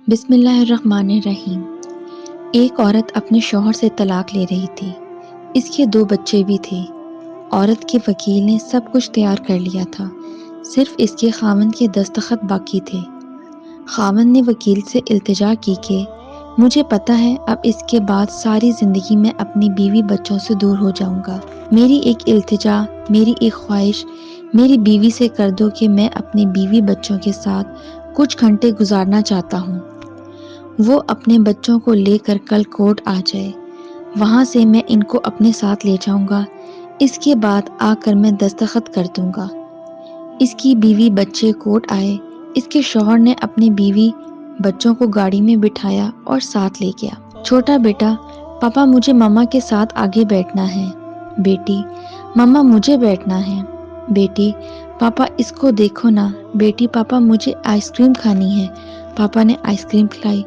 بسم اللہ الرحمن الرحیم۔ ایک عورت اپنے شوہر سے طلاق لے رہی تھی۔ اس کے 2 بچے بھی تھے۔ عورت کے وکیل نے سب کچھ تیار کر لیا تھا، صرف اس کے خاوند کے دستخط باقی تھے۔ خاوند نے وکیل سے التجا کی کہ مجھے پتہ ہے اب اس کے بعد ساری زندگی میں اپنی بیوی بچوں سے دور ہو جاؤں گا۔ میری ایک التجا، میری ایک خواہش میری بیوی سے کر دو کہ میں اپنی بیوی بچوں کے ساتھ کچھ گھنٹے گزارنا چاہتا ہوں۔ وہ اپنے بچوں کو لے کر کل کورٹ آ جائے، وہاں سے میں ان کو اپنے ساتھ لے جاؤں گا، اس کے بعد آ کر میں دستخط کر دوں گا۔ اس کی بیوی بچے کورٹ آئے۔ اس کے شوہر نے اپنی بیوی بچوں کو گاڑی میں بٹھایا اور ساتھ لے گیا۔ چھوٹا بیٹا: پاپا مجھے ماما کے ساتھ آگے بیٹھنا ہے۔ بیٹی: ماما مجھے بیٹھنا ہے۔ بیٹی: پاپا اس کو دیکھو نا۔ بیٹی: پاپا مجھے آئس کریم کھانی ہے۔ پاپا نے آئس کریم کھلائی۔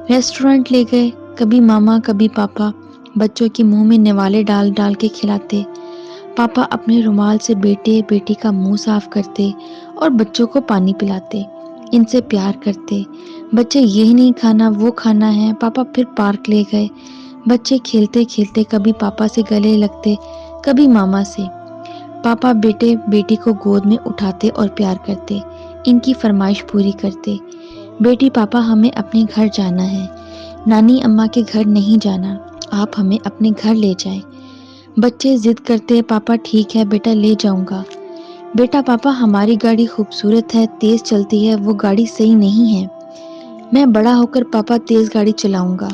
ریسٹورنٹ لے گئے، کبھی ماما کبھی پاپا بچوں کے منہ میں نوالے ڈال ڈال کے کھلاتے۔ پاپا اپنے رومال سے بیٹے بیٹی کا منہ صاف کرتے اور بچوں کو پانی پلاتے، ان سے پیار کرتے۔ بچے یہ نہیں کھانا وہ کھانا ہے، پاپا پھر پارک لے گئے۔ بچے کھیلتے کھیلتے کبھی پاپا سے گلے لگتے، کبھی ماما سے۔ پاپا بیٹے بیٹی کو گود میں اٹھاتے اور پیار کرتے، ان کی فرمائش پوری کرتے۔ بیٹی: پاپا ہمیں اپنے گھر جانا ہے، نانی اماں کے گھر نہیں جانا، آپ ہمیں اپنے گھر لے جائیں۔ بچے ضد کرتے: پاپا ٹھیک ہے بیٹا لے جاؤں گا۔ بیٹا: پاپا ہماری گاڑی خوبصورت ہے، تیز چلتی ہے، وہ گاڑی صحیح نہیں ہے، میں بڑا ہو کر پاپا تیز گاڑی چلاؤں گا۔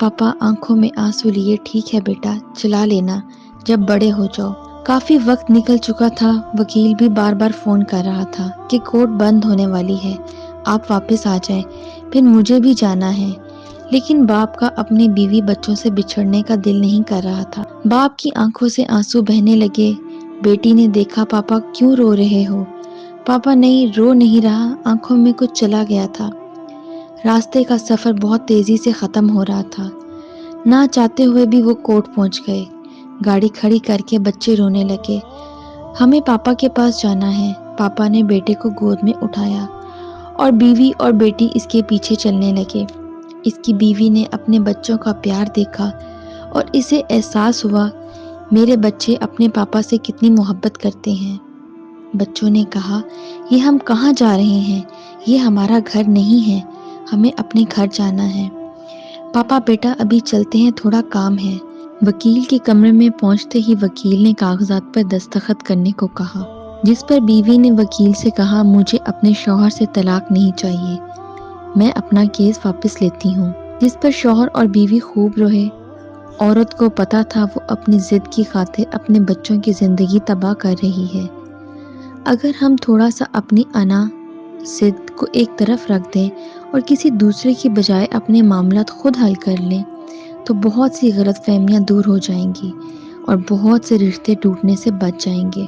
پاپا آنکھوں میں آنسو لیے: ٹھیک ہے بیٹا چلا لینا جب بڑے ہو جاؤ۔ کافی وقت نکل چکا تھا، وکیل بھی بار بار فون کر رہا تھا کہ کورٹ بند ہونے والی ہے، آپ واپس آ جائیں، پھر مجھے بھی جانا ہے۔ لیکن باپ کا اپنی بیوی بچوں سے بچھڑنے کا دل نہیں کر رہا تھا۔ باپ کی آنکھوں سے آنسو بہنے لگے۔ بیٹی نے دیکھا: پاپا کیوں رو رہے ہو؟ پاپا نہیں رو نہیں رہا، آنکھوں میں کچھ چلا گیا تھا۔ راستے کا سفر بہت تیزی سے ختم ہو رہا تھا، نہ چاہتے ہوئے بھی وہ کورٹ پہنچ گئے۔ گاڑی کھڑی کر کے بچے رونے لگے: ہمیں پاپا کے پاس جانا ہے۔ پاپا نے بیٹے کو گود میں اٹھایا اور بیوی اور بیٹی اس کے پیچھے چلنے لگے۔ اس کی بیوی نے اپنے بچوں کا پیار دیکھا اور اسے احساس ہوا میرے بچے اپنے پاپا سے کتنی محبت کرتے ہیں۔ بچوں نے کہا: یہ ہم کہاں جا رہے ہیں؟ یہ ہمارا گھر نہیں ہے، ہمیں اپنے گھر جانا ہے۔ پاپا بیٹا ابھی چلتے ہیں، تھوڑا کام ہے۔ وکیل کے کمرے میں پہنچتے ہی وکیل نے کاغذات پر دستخط کرنے کو کہا، جس پر بیوی نے وکیل سے کہا: مجھے اپنے شوہر سے طلاق نہیں چاہیے، میں اپنا کیس واپس لیتی ہوں۔ جس پر شوہر اور بیوی خوب روئے۔ عورت کو پتا تھا وہ اپنی ضد کی خاطر اپنے بچوں کی زندگی تباہ کر رہی ہے۔ اگر ہم تھوڑا سا اپنی انا ضد کو ایک طرف رکھ دیں اور کسی دوسرے کی بجائے اپنے معاملات خود حل کر لیں تو بہت سی غلط فہمیاں دور ہو جائیں گی اور بہت سے رشتے ٹوٹنے سے بچ جائیں گے۔